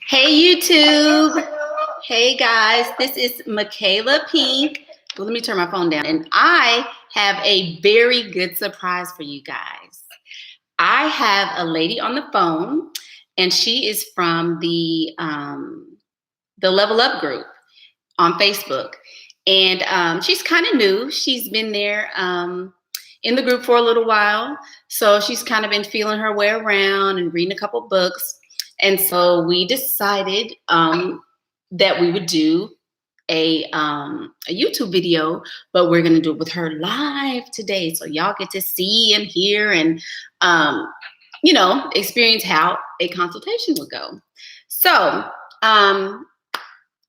Hey YouTube. Hey guys, this is Michaela Pink. Well, let me turn my phone down. And I have a very good surprise for you guys. I have a lady on the phone, and she is from the Level Up group on Facebook. And she's kind of new. She's been there in the group for a little while. So she's kind of been feeling her way around and reading a couple books. And so we decided that we would do a YouTube video, but we're going to do it with her live today. So y'all get to see and hear and, experience how a consultation would go. So, I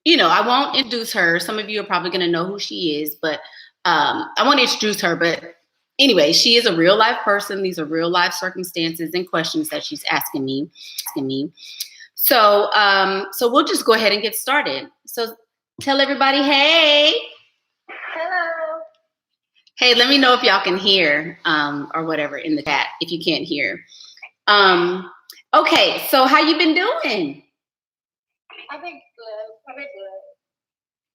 won't introduce her. Some of you are probably going to know who she is, but I won't introduce her. But anyway, she is a real life person. These are real life circumstances and questions that she's asking me. So we'll just go ahead and get started. So tell everybody, hey. Hello. Hey, let me know if y'all can hear or whatever in the chat if you can't hear. Okay, so how you been doing? I've been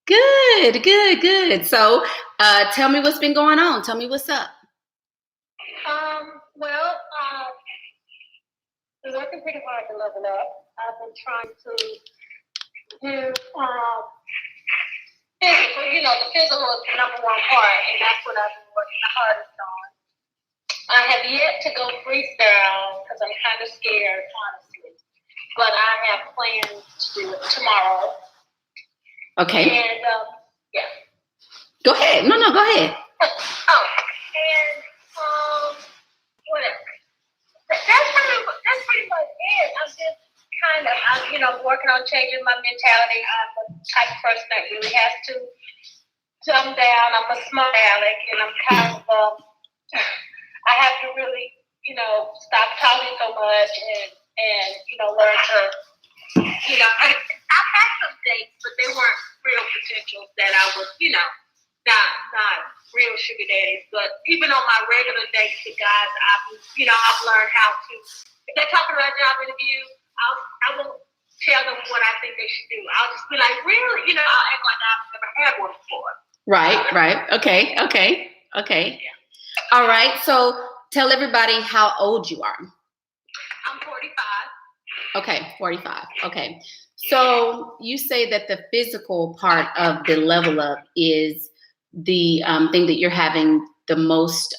good. Good. So tell me what's been going on. Tell me what's up. Well, I'm working pretty hard to level up. I've been trying to do physical. The physical is the number one part, and that's what I've been working the hardest on. I have yet to go freestyle because I'm kind of scared, honestly. But I have plans to do it tomorrow. Okay. And yeah. Go ahead. No, go ahead. What else? That's pretty much it. I'm just I'm working on changing my mentality. I'm the type of person that really has to dumb down. I'm a smart aleck, and I'm kind of I have to really, stop talking so much and learn to, I've had some dates, but they weren't real potentials that I was, not real sugar daddies. But even on my regular dates with guys, I've learned how to, if they're talking about a job interview, I won't tell them what I think they should do. I'll just be like, really? I'll act like I've never had one before. Right. Okay. Yeah. All right. So tell everybody how old you are. I'm 45. Okay, 45. Okay. So you say that the physical part of the level up is the thing that you're having the most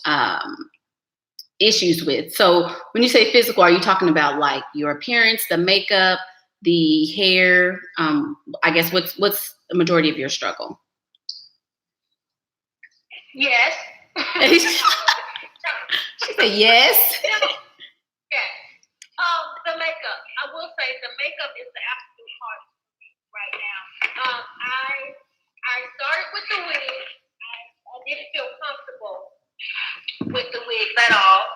issues with. So when you say physical, are you talking about like your appearance, the makeup, the hair? I guess what's the majority of your struggle? Yes. She said yes. Yes. The makeup. I will say the makeup is the absolute hardest for me right now. I started with the wig. I didn't feel comfortable with the wigs at all.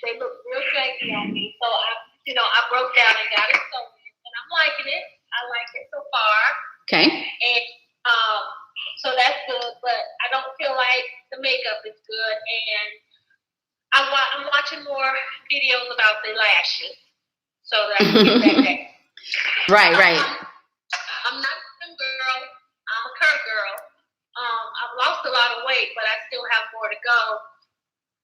They look real janky on me. So I broke down and got it sewn in, and I'm liking it. I like it so far. Okay. And so that's good, but I don't feel like the makeup is good, and I'm watching more videos about the lashes so that I can get that day. Right. I'm not a slim girl. I'm a curve girl. I've lost a lot of weight, but I still have more to go.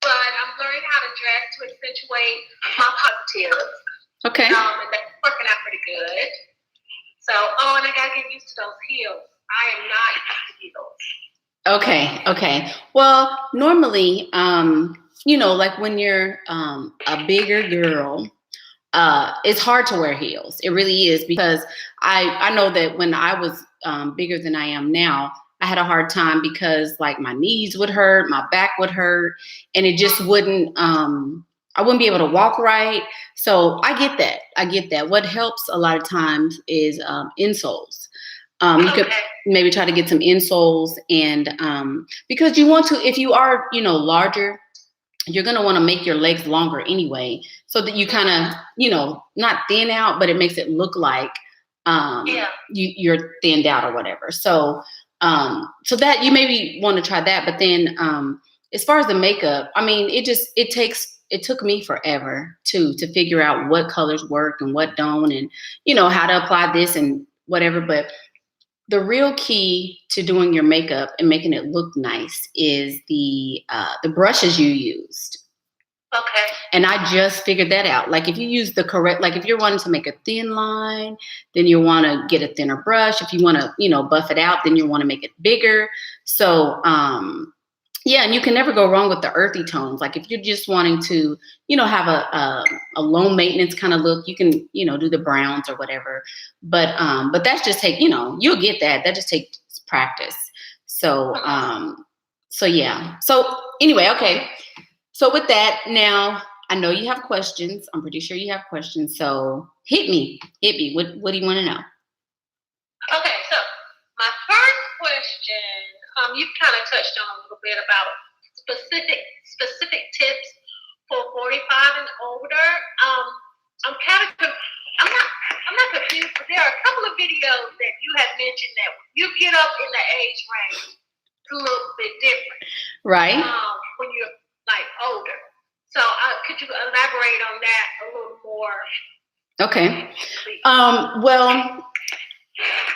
But I'm learning how to dress to accentuate my positives. Okay. And that's working out pretty good. So, and I gotta get used to those heels. I am not used to heels. Okay. Well, normally, like when you're a bigger girl, it's hard to wear heels. It really is, because I know that when I was bigger than I am now, I had a hard time because like my knees would hurt, my back would hurt, and it just wouldn't, I wouldn't be able to walk right. So I get that. What helps a lot of times is insoles. You could maybe try to get some insoles, and because you want to, if you are, larger, you're going to want to make your legs longer anyway, so that you kind of, not thin out, but it makes it look like you're thinned out or whatever. So that you maybe want to try that. But then as far as the makeup, I mean, it takes it took me forever too to figure out what colors work and what don't, and how to apply this and whatever. But the real key to doing your makeup and making it look nice is the brushes you used. Okay. And I just figured that out. Like if you use the correct, like if you're wanting to make a thin line, then you want to get a thinner brush. If you want to, buff it out, then you want to make it bigger. So, yeah, and you can never go wrong with the earthy tones. Like if you're just wanting to, have a low maintenance kind of look, you can, do the browns or whatever. But that's just you'll get that. That just takes practice. So, so yeah. So anyway, okay. So with that, now I know you have questions. I'm pretty sure you have questions. So hit me. What do you want to know? Okay, so my first question, you've kind of touched on a little bit about specific tips for 45 and older. I'm not confused, but there are a couple of videos that you had mentioned that when you get up in the age range, it's a little bit different. Right. When you're like older. So could you elaborate on that a little more? Okay. Well,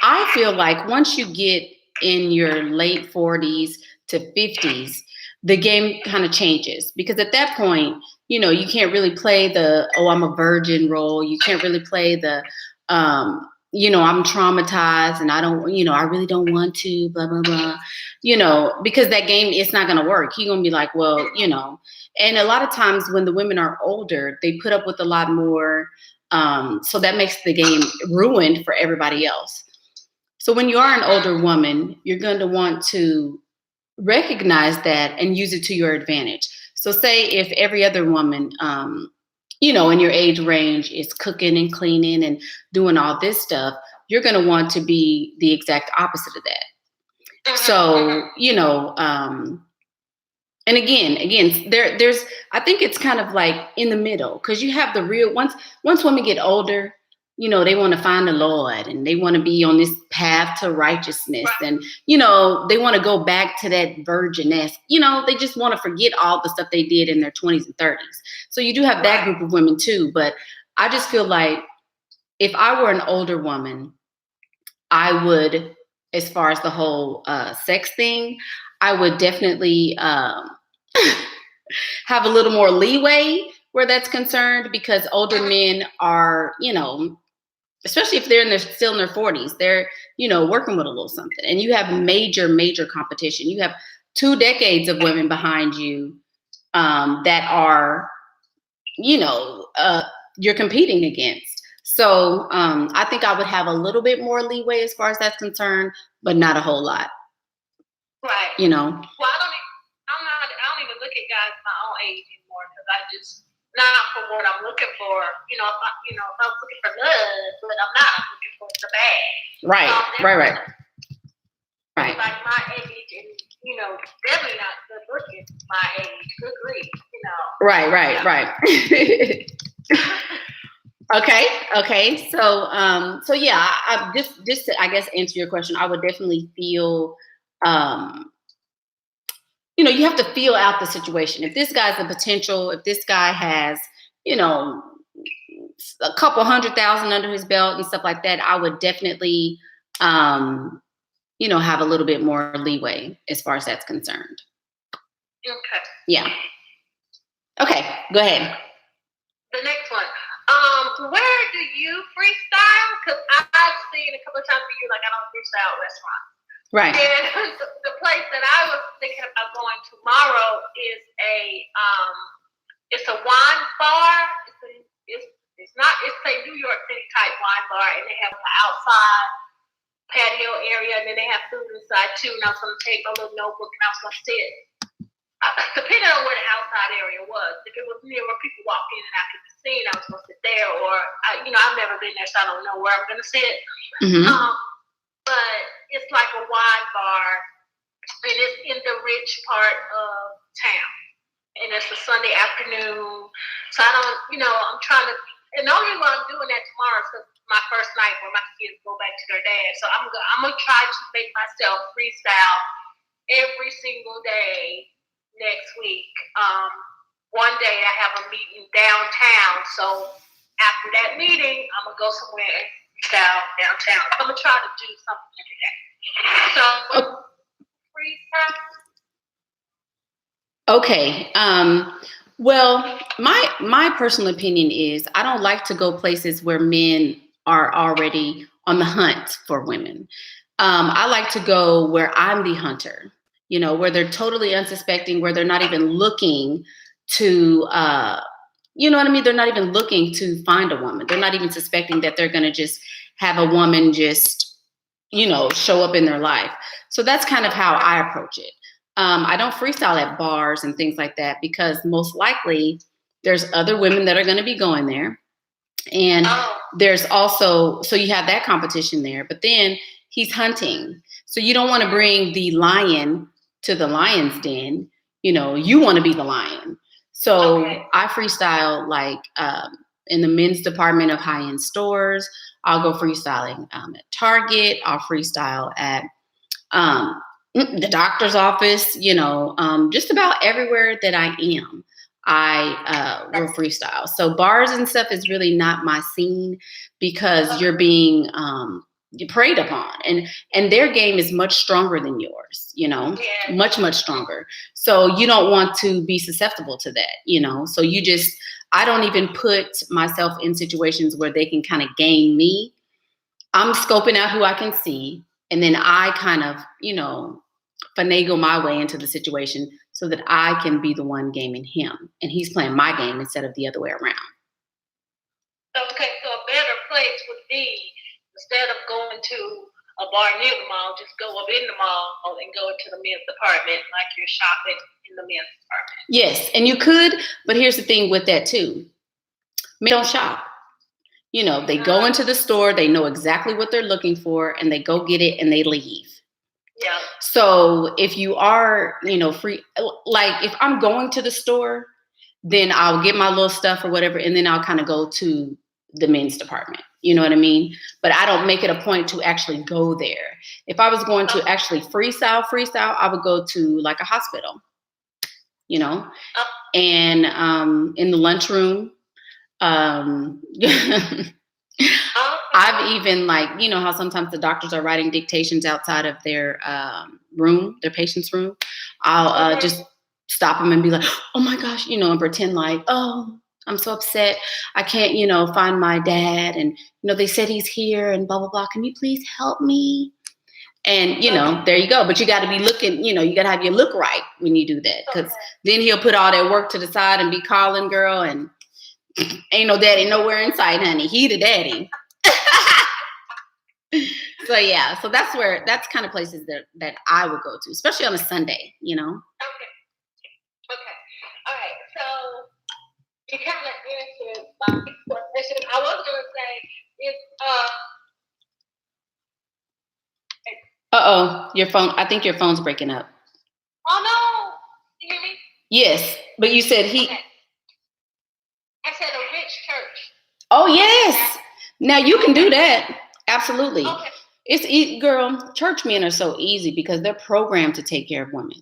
I feel like once you get in your late 40s to 50s, the game kind of changes, because at that point, you can't really play the, oh, I'm a virgin role. You can't really play the, I'm traumatized and I don't, I really don't want to, blah, blah, blah, because that game, it's not going to work. You're going to be like, well, and a lot of times when the women are older, they put up with a lot more. So that makes the game ruined for everybody else. So when you are an older woman, you're going to want to recognize that and use it to your advantage. So say if every other woman, in your age range is cooking and cleaning and doing all this stuff, you're going to want to be the exact opposite of that. So, and again, there's, I think it's kind of like in the middle, because you have the real, once women get older, they want to find the Lord and they want to be on this path to righteousness. And, they want to go back to that virginess. They just want to forget all the stuff they did in their 20s and 30s. So you do have that group of women too. But I just feel like if I were an older woman, I would, as far as the whole sex thing, I would definitely have a little more leeway where that's concerned, because older men are, especially if they're still in their 40s, they're, working with a little something, and you have major competition. You have 2 decades of women behind you that are, you're competing against. So I think I would have a little bit more leeway as far as that's concerned, but not a whole lot. Right. Well, I don't even look at guys my own age anymore, because I just, not for what I'm looking for. If I was looking for love, but I'm not. I'm looking for the bag. Right. Like my age, and definitely not good looking. My age, good grief. Right. Okay. So yeah, I just to, I guess, answer your question, I would definitely feel, you have to feel out the situation. If this guy's a potential, if this guy has, a couple 100,000 under his belt and stuff like that, I would definitely, have a little bit more leeway as far as that's concerned. Okay. Yeah. Okay, go ahead. The next one. Where do you freestyle? Because I've seen a couple of times for you, like, I don't freestyle at restaurants. Right. And the place that I was thinking about going tomorrow is it's a wine bar. It's a New York City type wine bar, and they have an outside patio area, and then they have food inside too. And I was going to take my little notebook and I was going to sit. Depending on where the outside area was, if it was near where people walk in and out to the scene, I was going to sit there. Or I've never been there, so I don't know where I'm going to sit. Mm-hmm. But it's like a wine bar, and it's in the rich part of town. And it's a Sunday afternoon. So I don't, I'm trying to, and the only reason why I'm doing that tomorrow is because my first night where my kids go back to their dad. So I'm going to try to make myself freestyle every single day next week one day I have a meeting downtown. So after that meeting, I'm gonna go somewhere and downtown. I'm gonna try to do something every day. So freestyle. Okay. Well, my personal opinion is I don't like to go places where men are already on the hunt for women. I like to go where I'm the hunter, where they're totally unsuspecting, where they're not even looking to, you know what I mean? They're not even looking to find a woman. They're not even suspecting that they're going to just have a woman just, show up in their life. So that's kind of how I approach it. I don't freestyle at bars and things like that because most likely there's other women that are going to be going there. And there's also, so you have that competition there, but then he's hunting. So you don't want to bring the lion to the lion's den. You want to be the lion. So I freestyle like in the men's department of high-end stores. I'll go freestyling at Target. I'll freestyle at the doctor's office, just about everywhere that I am, I will freestyle. So bars and stuff is really not my scene because you're being preyed upon, and their game is much stronger than yours, much, much stronger. So you don't want to be susceptible to that, so I don't even put myself in situations where they can kind of game me. I'm scoping out who I can see. And then I kind of, finagle my way into the situation so that I can be the one gaming him. And he's playing my game instead of the other way around. Okay, so a better place would be, instead of going to a bar near the mall, just go up in the mall and go to the men's department like you're shopping in the men's department. Yes, and you could, but here's the thing with that too. Men don't shop. They go into the store, they know exactly what they're looking for, and they go get it and they leave. Yeah. So if you are, free, like if I'm going to the store, then I'll get my little stuff or whatever, and then I'll kind of go to the men's department. You know what I mean? But I don't make it a point to actually go there. If I was going to actually freestyle, I would go to like a hospital, and in the lunchroom. I've even how sometimes the doctors are writing dictations outside of their room, their patient's room. I'll just stop them and be like, oh my gosh, and pretend like, oh, I'm so upset. I can't, find my dad. And, they said he's here and blah, blah, blah. Can you please help me? And, there you go. But you got to be looking, you got to have your look right when you do that. Because then he'll put all that work to the side and be calling, girl, and ain't no daddy nowhere in sight, honey. He the daddy. So yeah, so that's kind of places that I would go to, especially on a Sunday, Okay. All right. So you kind of answered my question. I was gonna say your phone. I think your phone's breaking up. Oh no! Can you hear me? Yes, but you said he. Okay. I said a rich church. Oh yes. Now you can do that. Absolutely. Okay. It's girl. Church men are so easy because they're programmed to take care of women.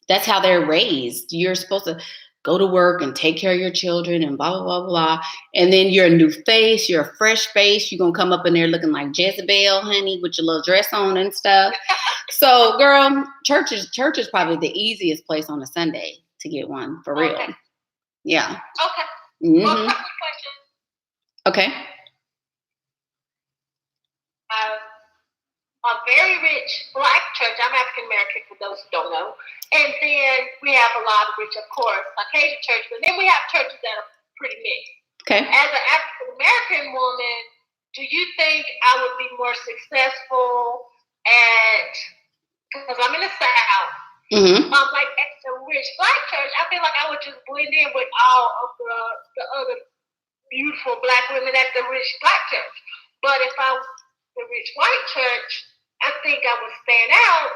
That's how they're raised. You're supposed to go to work and take care of your children and blah blah blah blah. And then you're a new face. You're a fresh face. You're gonna come up in there looking like Jezebel, honey, with your little dress on and stuff. So, girl, church is probably the easiest place on a Sunday to get one for real. Okay. Yeah. Okay. Mm-hmm. Well, couple of questions. Okay. A very rich Black church. I'm African American for those who don't know. And then we have a lot of rich, of course, Caucasian churches. But then we have churches that are pretty mixed. Okay. As an African American woman, do you think I would be more successful because I'm in the South, like at the rich Black church, I feel like I would just blend in with all of the other beautiful Black women at the rich Black church. But if I was the rich white church, I think I would stand out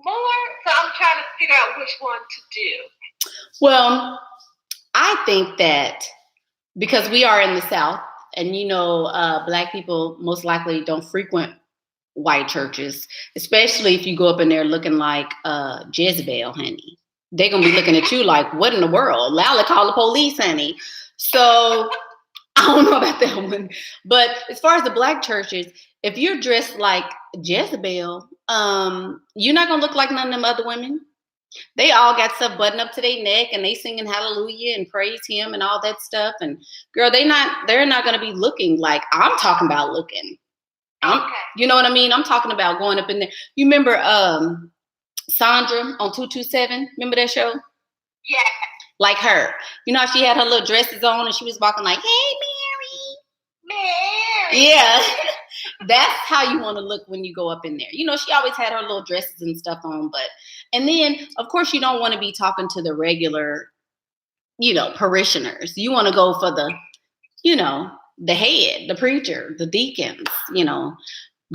more. So I'm trying to figure out which one to do. Well, I think that because we are in the South and, Black people most likely don't frequent white churches, especially if you go up in there looking like Jezebel, honey. they're going to be looking at you like, what in the world? Loudly call the police, honey. So I don't know about that one. But as far as the Black churches, if you're dressed like Jezebel, you're not going to look like none of them other women. They all got stuff buttoned up to their neck and they singing hallelujah and praise him and all that stuff. And girl, they're not going to be looking like I'm talking about looking. You know what I mean? I'm talking about going up in there. You remember Sandra on 227? Remember that show? Yeah. Like her. You know how she had her little dresses on and she was walking like, hey, Mary. Yeah. That's how you want to look when you go up in there. You know, she always had her little dresses and stuff on, and then, of course, you don't want to be talking to the regular, parishioners. You want to go for the, the head, the preacher, the deacons,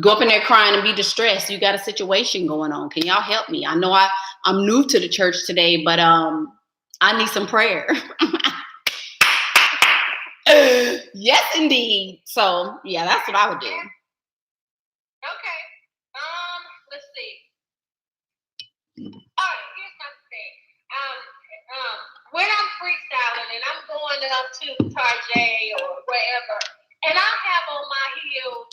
go up in there crying and be distressed. You got a situation going on. Can y'all help me? I know I'm new to the church today, but I need some prayer. Yes, indeed. So, yeah, that's what I would do. Okay. Let's see. All right, here's my thing. When I'm freestyling and I'm going up to Tarjay or wherever, and I have on my heels,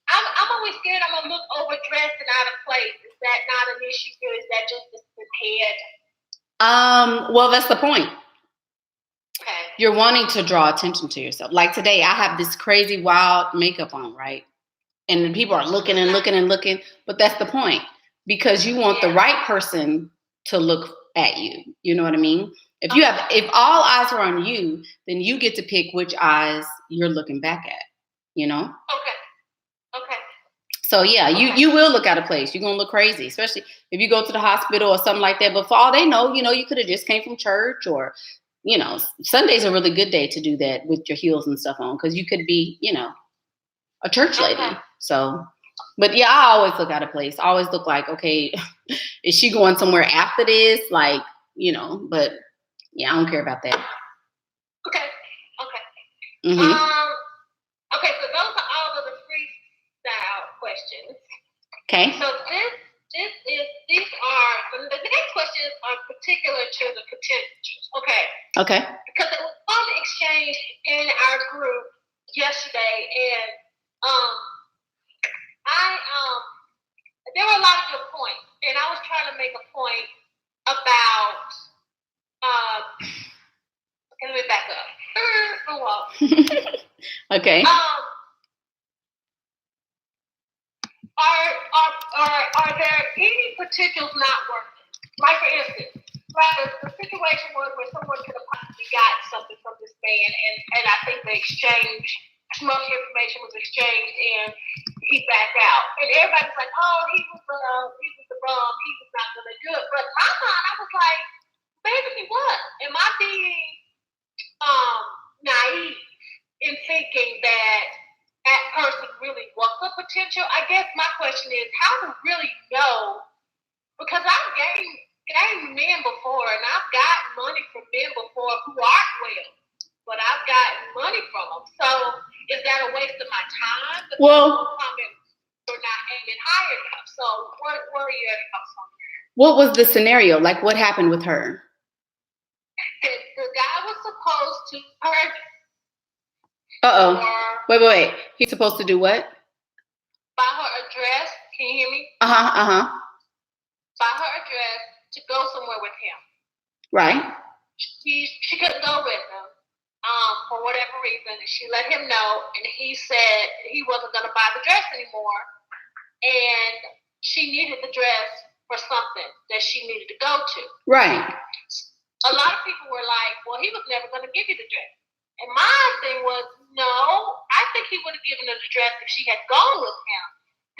I'm always scared I'm gonna look overdressed and out of place. Is that not an issue? Or is that just the head? Well, that's the point. Okay. You're wanting to draw attention to yourself. Like today, I have this crazy wild makeup on, right? And people are looking and looking and looking, but that's the point, because you want the right person to look at you. You know what I mean? If all eyes are on you, then you get to pick which eyes you're looking back at, Okay. So yeah, you will look out of place. You're gonna look crazy, especially if you go to the hospital or something like that. But for all they know, you could have just came from church, or Sunday's a really good day to do that with your heels and stuff on, because you could be, a church lady. Okay. So, but yeah, I always look out of place. I always look like, okay, is she going somewhere after this? Like, but yeah, I don't care about that. Okay. Mm-hmm. Okay, so those are all of the freestyle questions. Okay. So these are, the next questions are particular to the potentials. Okay. Because there was one exchange in our group yesterday, and there were a lot of good points, and I was trying to make a point about, let me back up. Okay. Are there any potentials not working? Like, for instance, the situation was where someone could have possibly gotten something from this man, and I think the exchange, too much information was exchanged, and he backed out. And everybody's like, oh, he was the bum, he was not gonna do it. But in my mind, I was like, maybe he was. Am I being naive in thinking that person really was the potential? I guess my question is, how to really know? Because I've gained men before, and I've gotten money from men before who aren't well, but I've gotten money from them. So is that a waste of my time? Well, we're not aiming high enough. So what are your thoughts on that? What was the scenario? Like, what happened with her? The guy was supposed to Wait. He's supposed to do what? Buy her a dress. Can you hear me? Buy her a dress to go somewhere with him. Right. She couldn't go with him for whatever reason. She let him know, and he said he wasn't going to buy the dress anymore, and she needed the dress for something that she needed to go to. Right. A lot of people were like, well, he was never going to give you the dress. And my thing was, no, I think he would have given her the dress if she had gone with him.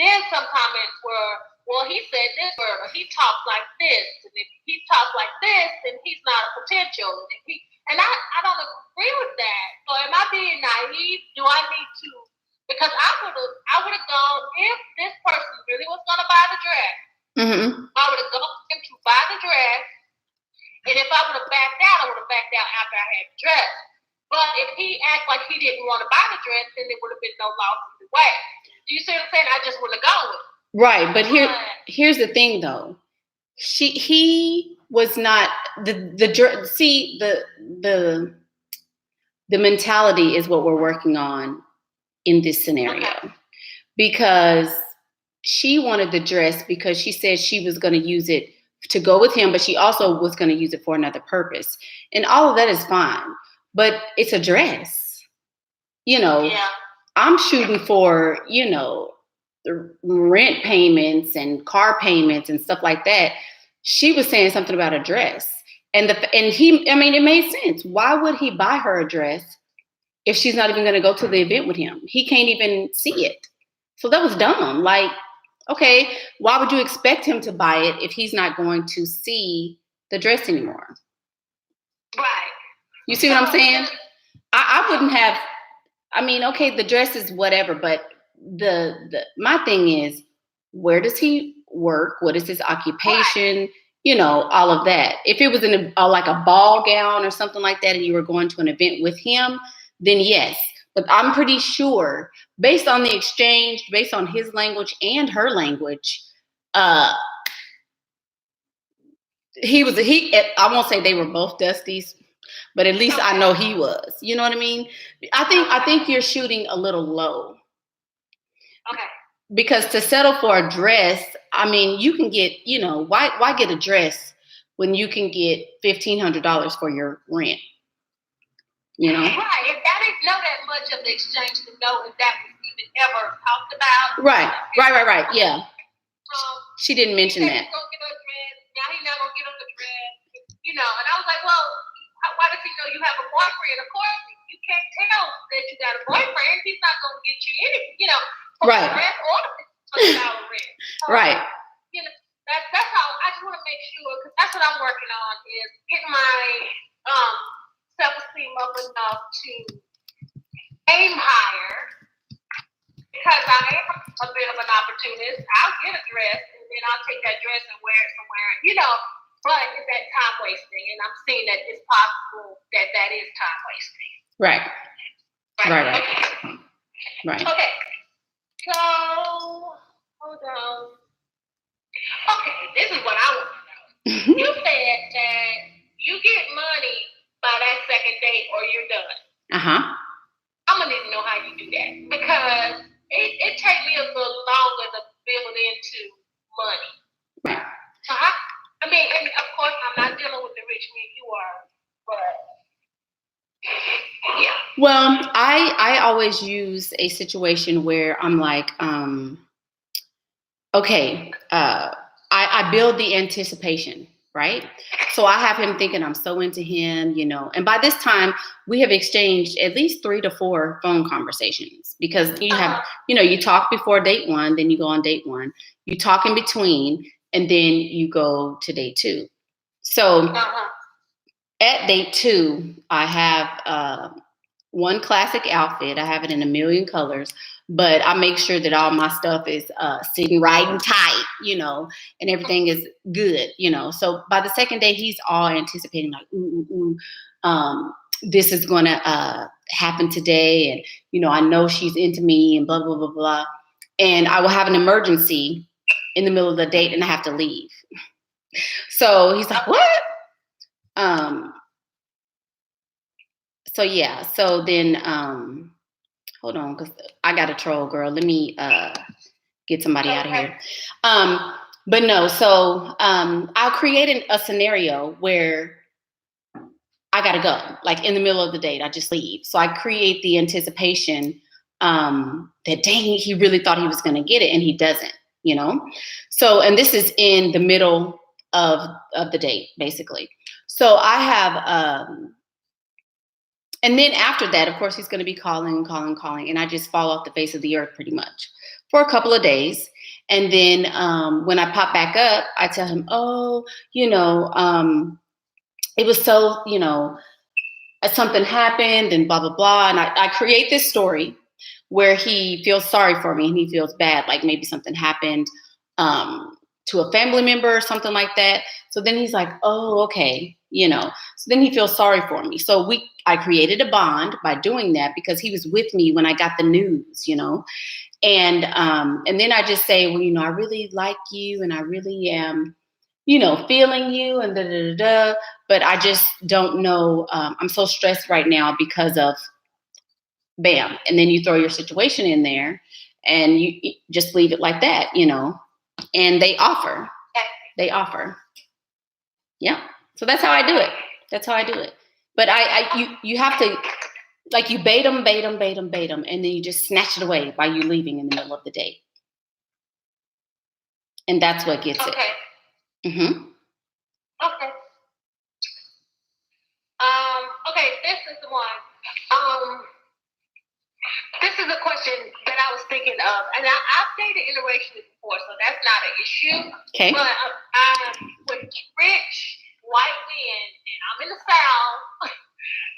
Then some comments were, well, he said this word, or he talks like this, and if he talks like this, then he's not a potential. And I don't agree with that. So am I being naive? Do I need to? Because I would have gone, if this person really was going to buy the dress, I would have gone with him to buy the dress. And if I would have backed out, I would have backed out after I had the dress. But if he acted like he didn't want to buy the dress, then there would have been no loss either way. Do you see what I'm saying? I just wouldn't have gone with it. Right, but here's the thing though. He was not the mentality is what we're working on in this scenario, because she wanted the dress because she said she was going to use it to go with him, but she also was going to use it for another purpose. And all of that is fine, but it's a dress. I'm shooting for, the rent payments and car payments and stuff like that. She was saying something about a dress. It made sense. Why would he buy her a dress if she's not even going to go to the event with him? He can't even see it. So that was dumb. Like, okay, why would you expect him to buy it if he's not going to see the dress anymore? Right. You see what I'm saying? I wouldn't have, okay, the dress is whatever, but my thing is, where does he work? What is his occupation? Right. All of that. If it was in like a ball gown or something like that and you were going to an event with him, then yes. But I'm pretty sure, based on the exchange, based on his language and her language, I won't say they were both dusties, but at least I know he was. You know what I mean? I think you're shooting a little low. Okay. Because to settle for a dress, you can get, why get a dress when you can get $1,500 for your rent? Right. If that is not that much of the exchange to know if that was even ever talked about. Right. Yeah. She didn't mention that. He's gonna get a dress. Now he's not gonna get him the dress. And I was like, well, why does he know you have a boyfriend? Of course, you can't tell that you got a boyfriend. He's not gonna get you anything, right. The dress or the rent. Right. That's how I just want to make sure, because that's what I'm working on, is getting my self-esteem up enough to aim higher, because I am a bit of an opportunist. I'll get a dress and then I'll take that dress and wear it somewhere, but it's that time wasting, and I'm seeing that it's possible that is time wasting. Right. Okay. So, hold on. Okay, this is what I want to know. You said that you get money by that second date or you're done. I'm going to need to know how you do that, because it takes me a little longer to build into money. Right. So and of course, I'm not dealing with the rich men you are, but yeah. Well, I always use a situation where I'm like, okay, I build the anticipation, right? So I have him thinking I'm so into him, and by this time we have exchanged at least 3 to 4 phone conversations, because you have, you talk before date 1, then you go on date 1, you talk in between, and then you go to date 2. So at date 2, I have one classic outfit. I have it in a million colors, but I make sure that all my stuff is sitting right and tight, and everything is good, So by the second day, he's all anticipating like, this is going to happen today. And, I know she's into me and blah, blah, blah, blah. And I will have an emergency in the middle of the date and I have to leave. So he's like, what? So yeah, so then, hold on, because I got a troll, girl. Let me get somebody out of here. But no, so I'll create a scenario where I gotta go, like in the middle of the date, I just leave. So I create the anticipation that, dang, he really thought he was gonna get it and he doesn't, So, and this is in the middle of the date, basically. So I have, and then after that, of course, he's going to be calling. And I just fall off the face of the earth pretty much for a couple of days. And then when I pop back up, I tell him, it was so, something happened and blah, blah, blah. And I create this story where he feels sorry for me and he feels bad, like maybe something happened to a family member or something like that. So then he's like, oh, okay, so then he feels sorry for me. So I created a bond by doing that, because he was with me when I got the news, and then I just say, well, I really like you and I really am, feeling you and da da da da. But I just don't know. I'm so stressed right now because of bam. And then you throw your situation in there and you just leave it like that, and they offer. They offer. Yeah. So that's how I do it. That's how I do it. But you have to, like, you bait them, and then you just snatch it away while you're leaving in the middle of the date. And that's what gets it. Mm-hmm. Okay. Okay, this is the one. This is a question that I was thinking of, and I've dated interracial before, so that's not an issue. Okay. But I'm with rich white men, and I'm in the South.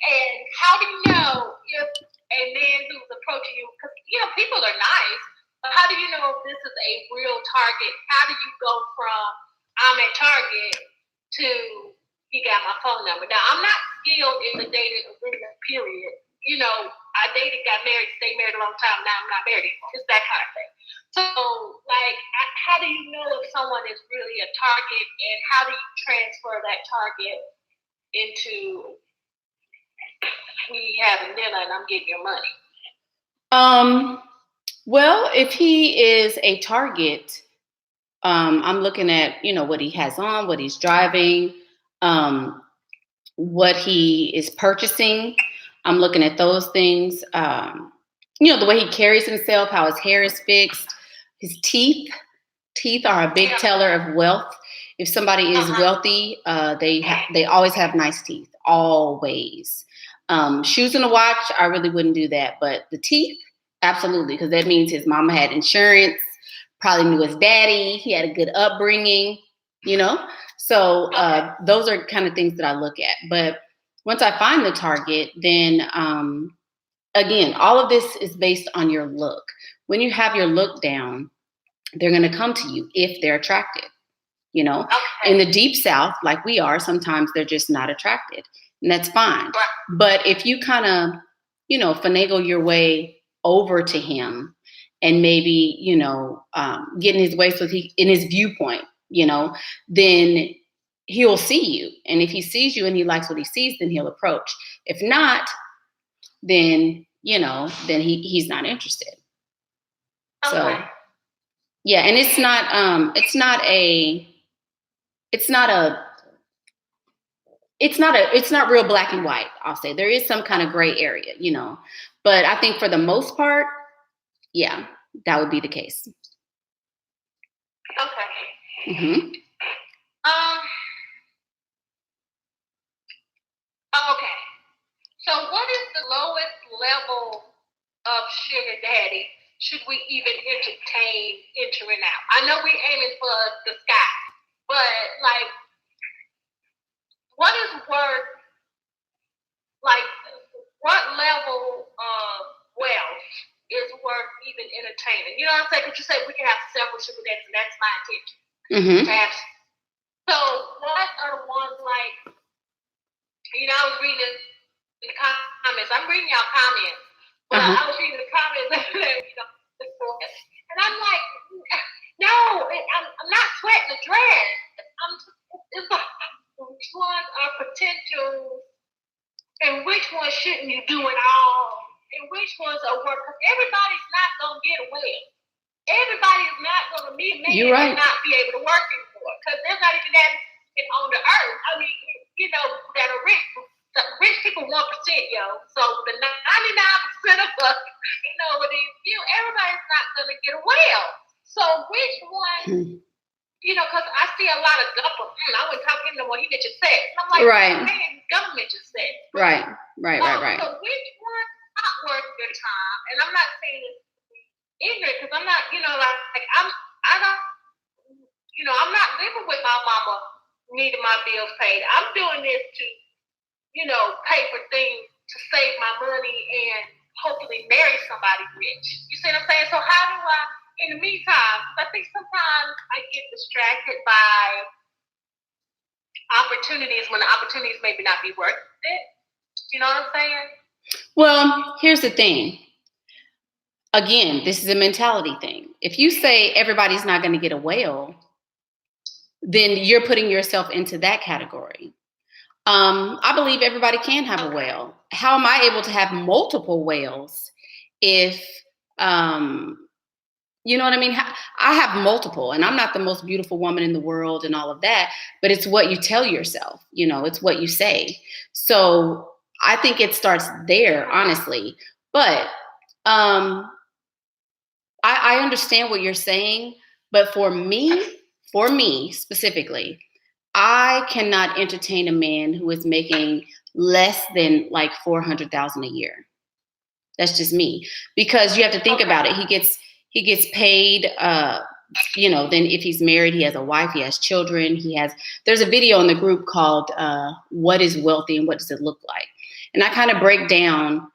And how do you know if a man who's approaching you, because people are nice, but how do you know if this is a real target? How do you go from I'm at Target to he got my phone number? Now, I'm not skilled in the dating arena, period. I dated, got married, stayed married a long time. Now I'm not married anymore. It's that kind of thing. So, like, how do you know if someone is really a target, and how do you transfer that target into we having dinner and I'm getting your money? Well, if he is a target, I'm looking at, what he has on, what he's driving, what he is purchasing. I'm looking at those things. The way he carries himself, how his hair is fixed, his teeth. Teeth are a big teller of wealth. If somebody is wealthy, they always have nice teeth, always. Shoes and a watch, I really wouldn't do that. But the teeth, absolutely, because that means his mama had insurance, probably knew his daddy, he had a good upbringing, So those are kind of things that I look at. But once I find the target, then again, all of this is based on your look. When you have your look down, they're going to come to you if they're attracted. In the deep South, like we are, sometimes they're just not attracted, and that's fine. But if you kind of, finagle your way over to him and maybe, get in his way so in his viewpoint, then he'll see you. And if he sees you and he likes what he sees, then he'll approach. If not, then, then he's not interested. Okay. So, yeah. And it's not real black and white. I'll say there is some kind of gray area, but I think for the most part, yeah, that would be the case. Okay. Mm-hmm. Okay. So what is the lowest level of sugar daddy should we even entertain entering out? I know we're aiming for the sky, but like, what is worth, like, what level of wealth is worth even entertaining? You know what I'm saying? Because you say we can have several sugar daddies, and that's my intention. Mm-hmm. So what are the ones like, I was reading the comments. I'm reading y'all comments. But I was reading the comments, and I'm like, no, I'm not sweating the dress. It's like, which ones are potential, and which ones shouldn't you do at all, and which ones are work? Because everybody's not gonna get away. Everybody's not gonna meet me and not be able to work anymore. Because there's not even that on the earth. I mean, that are rich. The rich people 1%, So the 99% of us, everybody's not gonna get a well. So which one, because I see a lot of gupper. I wouldn't talk to him no more. He get your sex. And I'm like, man, government your sex. Right. So which one's not worth your time? And I'm not saying it's ignorant, because I'm not, I'm not living with my mama needing my bills paid. I'm doing this to, pay for things to save my money and hopefully marry somebody rich. You see what I'm saying? So how do I, in the meantime, I think sometimes I get distracted by opportunities when the opportunities maybe not be worth it. You know what I'm saying? Well, here's the thing. Again, this is a mentality thing. If you say everybody's not going to get a whale, then you're putting yourself into that category. I believe everybody can have a whale. How am I able to have multiple whales if, you know what I mean? I have multiple, and I'm not the most beautiful woman in the world and all of that, but it's what you tell yourself, it's what you say. So I think it starts there, honestly. But I understand what you're saying, but for me specifically, I cannot entertain a man who is making less than like 400,000 a year. That's just me, because you have to think about it. He gets paid. Then if he's married, he has a wife, he has children, there's a video in the group called "What is Wealthy and What Does It Look Like?" And I kind of break down.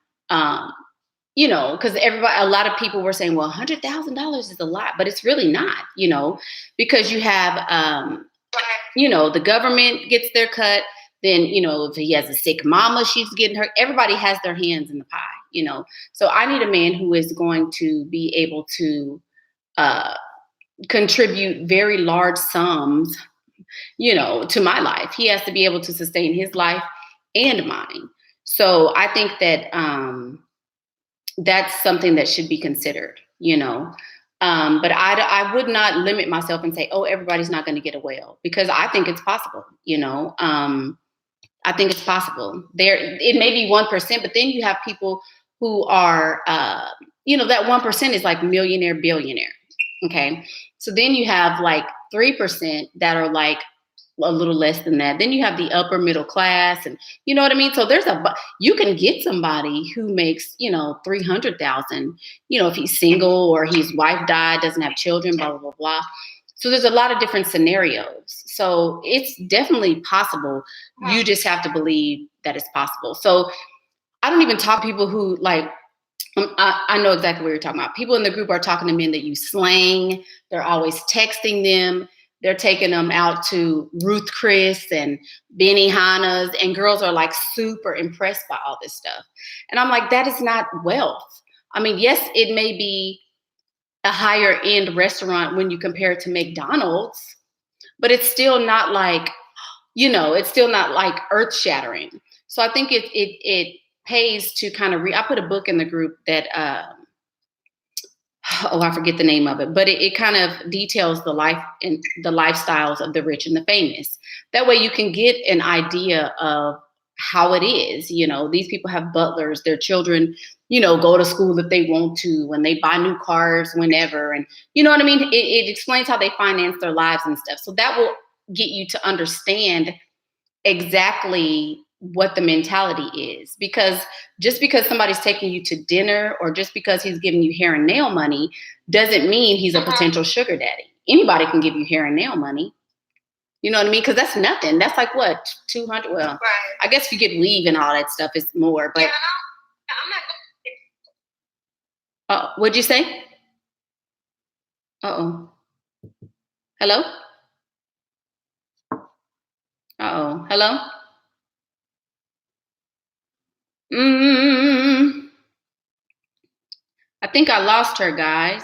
Because a lot of people were saying, well, $100,000 is a lot, but it's really not, because you have, the government gets their cut. Then, if he has a sick mama, she's getting her. Everybody has their hands in the pie, So I need a man who is going to be able to contribute very large sums, to my life. He has to be able to sustain his life and mine. So I think that that's something that should be considered, but I would not limit myself and say, oh, everybody's not going to get a whale, because I think it's possible, I think it's possible. It may be 1%, but then you have people who are, that 1% is like millionaire, billionaire. Okay. So then you have like 3% that are like a little less than that. Then you have the upper middle class, and you know what I mean? So you can get somebody who makes, 300,000, if he's single or his wife died, doesn't have children, blah, blah, blah, blah. So there's a lot of different scenarios. So it's definitely possible. You just have to believe that it's possible. So I don't even talk to people who like, I know exactly what you're talking about. People in the group are talking to men that use slang. They're always texting them. They're taking them out to Ruth Chris and Benihana's, and girls are like super impressed by all this stuff. And I'm like, that is not wealth. I mean, yes, it may be a higher end restaurant when you compare it to McDonald's, but it's still not like, it's still not like earth shattering. So I think it pays to kind of I put a book in the group that, I forget the name of it, but it kind of details the life and the lifestyles of the rich and the famous. That way you can get an idea of how it is. These people have butlers, their children, go to school if they want to, and they buy new cars whenever. And you know what I mean? It explains how they finance their lives and stuff. So that will get you to understand exactly what the mentality is, because just because somebody's taking you to dinner or just because he's giving you hair and nail money doesn't mean he's a potential sugar daddy. Anybody can give you hair and nail money. You know what I mean? Because that's nothing. That's like what, 200? Well, right. I guess if you get weave and all that stuff, it's more. But I'm not. Oh, what'd you say? Uh-oh. Hello? Uh-oh. Hello? I think I lost her, guys.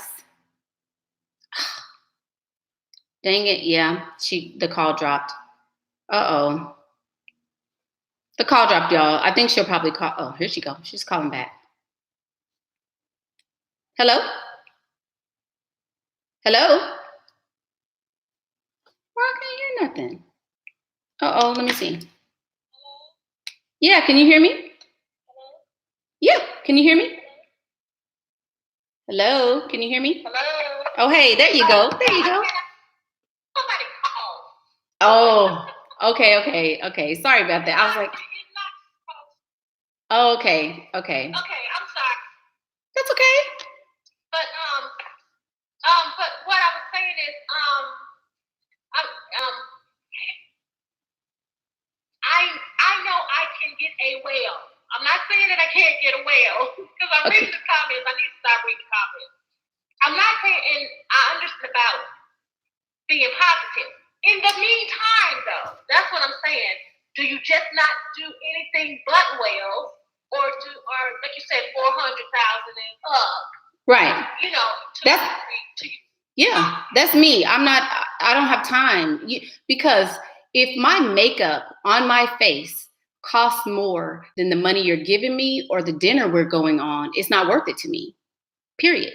Dang it. Yeah, the call dropped. Uh-oh. The call dropped, y'all. I think she'll probably call. Oh, here she goes. She's calling back. Hello? Hello? Well, I can't hear nothing. Uh-oh, let me see. Yeah, can you hear me? Yeah, can you hear me? Hello, can you hear me? Hello? Oh, hey, there you go. There you go. Somebody called. Oh, okay. Sorry about that. I was like, oh, okay. Okay, I'm sorry. That's okay. But what I was saying is, I know I can get a whale. I'm not saying that I can't get a whale, because I'm reading the comments. I need to start reading comments. I'm not saying, and I understand about being positive. In the meantime, though, that's what I'm saying. Do you just not do anything but whales, or like you said, 400,000 and up? Right. Yeah, that's me. I'm not. I don't have time. Because if my makeup on my face costs more than the money you're giving me or the dinner we're going on, it's not worth it to me. Period.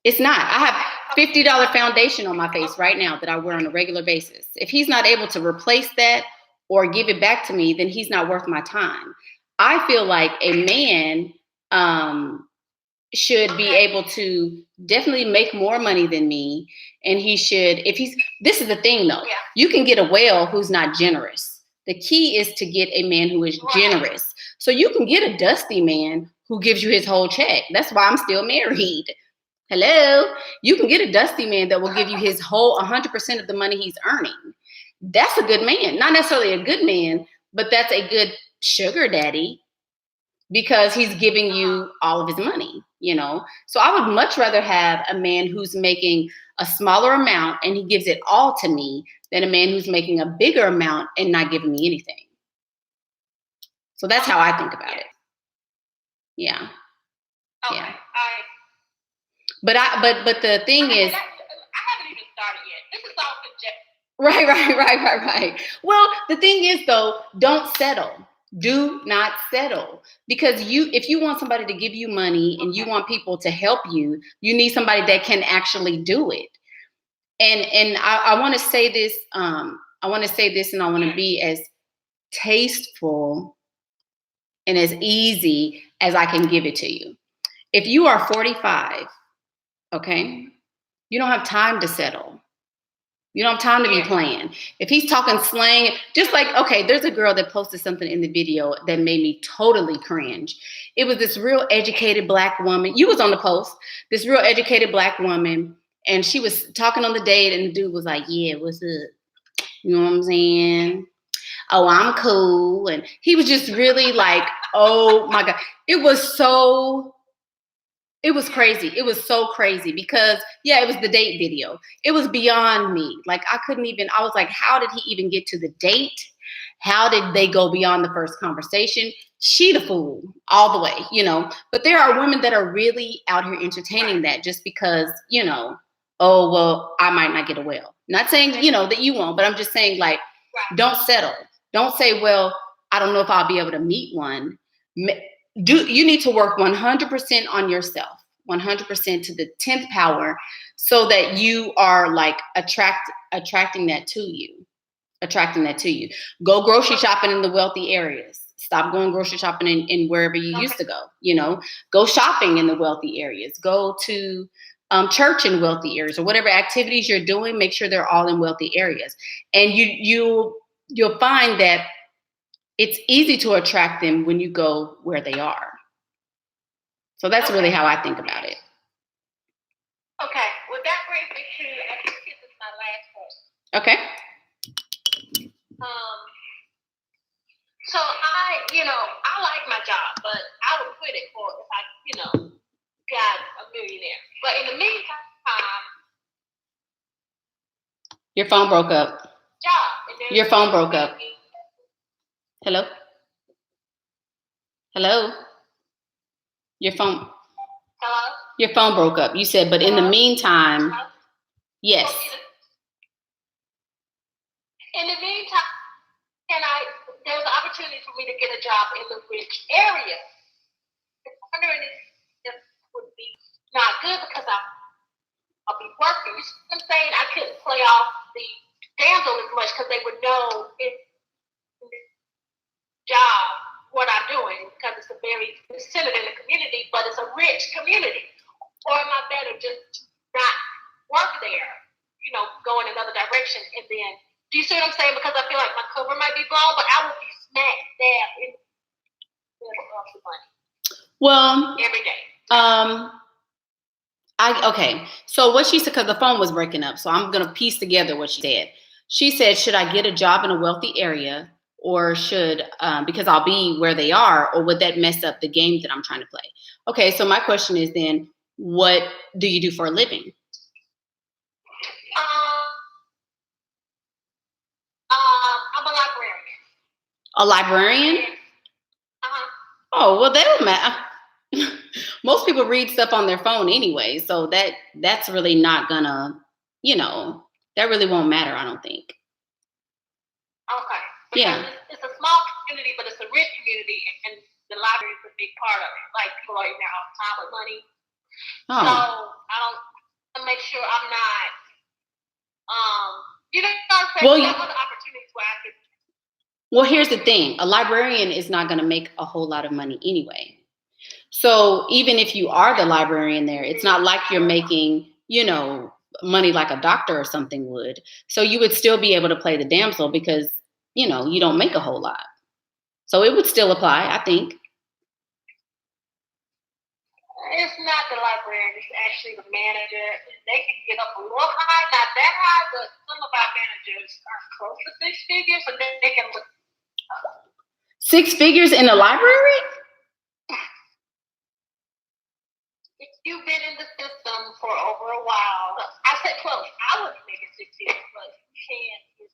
It's not. I have $50 foundation on my face right now that I wear on a regular basis. If he's not able to replace that or give it back to me, then he's not worth my time. I feel like a man should be able to definitely make more money than me. And he should, this is the thing though, you can get a whale who's not generous. The key is to get a man who is generous. So you can get a dusty man who gives you his whole check. That's why I'm still married. Hello? You can get a dusty man that will give you his whole 100% of the money he's earning. That's a good man. Not necessarily a good man, but that's a good sugar daddy because he's giving you all of his money, you know? So I would much rather have a man who's making a smaller amount and he gives it all to me than a man who's making a bigger amount and not giving me anything. So that's how I think about it. Yeah. Okay. Yeah. But the thing is, I haven't even started yet. This is all conjecture. Right. Well, the thing is though, don't settle. Do not settle. Because if you want somebody to give you money and you want people to help you, you need somebody that can actually do it. And I want to say this, and I want to be as tasteful and as easy as I can give it to you. If you are 45, okay, you don't have time to settle. You don't have time to be playing. If he's talking slang, just like, okay, there's a girl that posted something in the video that made me totally cringe. It was this real educated Black woman. You was on the post. This real educated Black woman. And she was talking on the date and the dude was like, yeah, what's up? You know what I'm saying? Oh, I'm cool. And he was just really like, oh my God. It was crazy. It was so crazy because, yeah, it was the date video. It was beyond me. Like, I was like, how did he even get to the date? How did they go beyond the first conversation? She the fool all the way, you know. But there are women that are really out here entertaining that just because, you know, oh, well, I might not get a whale. Not saying, you know, that you won't, but I'm just saying, like, don't settle. Don't say, well, I don't know if I'll be able to meet one. You need to work 100% on yourself, 100% to the 10th power, so that you are like attracting that to you. Go grocery shopping in the wealthy areas. Stop going grocery shopping in wherever you used to go. You know, go shopping in the wealthy areas. Go to church in wealthy areas, or whatever activities you're doing. Make sure they're all in wealthy areas, and you'll find that it's easy to attract them when you go where they are. So that's really how I think about it. Okay. Well, that brings me to, I think this is my last question. Okay. So I like my job, but I would quit it for if I, got a millionaire. But in the meantime, your phone broke up. Job. Your phone broke up. Hello? Your phone. Hello? Your phone broke up. You said, but in the meantime, yes. In the meantime, there's an opportunity for me to get a job in the rich area. I'm wondering if it would be not good because I'll be working. You see what I'm saying? I couldn't play off the damsel as much because they would know in the job what I'm doing because it's centered in the community, but it's a rich community. Or am I better just not work there, go in another direction and then, do you see what I'm saying? Because I feel like my cover might be blown, but I will be smack dab in the middle of the money. Well, every day. Okay. So what she said, because the phone was breaking up, so I'm gonna piece together what she said. She said, should I get a job in a wealthy area, or should because I'll be where they are, or would that mess up the game that I'm trying to play? Okay, so my question is then, what do you do for a living? I'm a librarian. A librarian? Uh-huh. Oh, well, that don't matter. Most people read stuff on their phone anyway, so that's really not gonna that really won't matter, I don't think. Okay. Because Yeah. it's a small community, but it's a rich community, and the library is a big part of it. Like, people are in there all the time with money. So Oh. I don't make sure I'm not, you know what I'm saying? Well, There are other opportunities where I could. Well, here's the thing. A librarian is not going to make a whole lot of money anyway. So even if you are the librarian there, it's not like you're making, money like a doctor or something would. So you would still be able to play the damsel because, you don't make a whole lot. So it would still apply, I think. It's not the librarian, it's actually the manager. They can get up a little high, not that high, but some of our managers are close to six figures, and then they can look. 6 figures in the library? If you've been in the system for over a while, I said close. I wouldn't make it 6 figures, but you can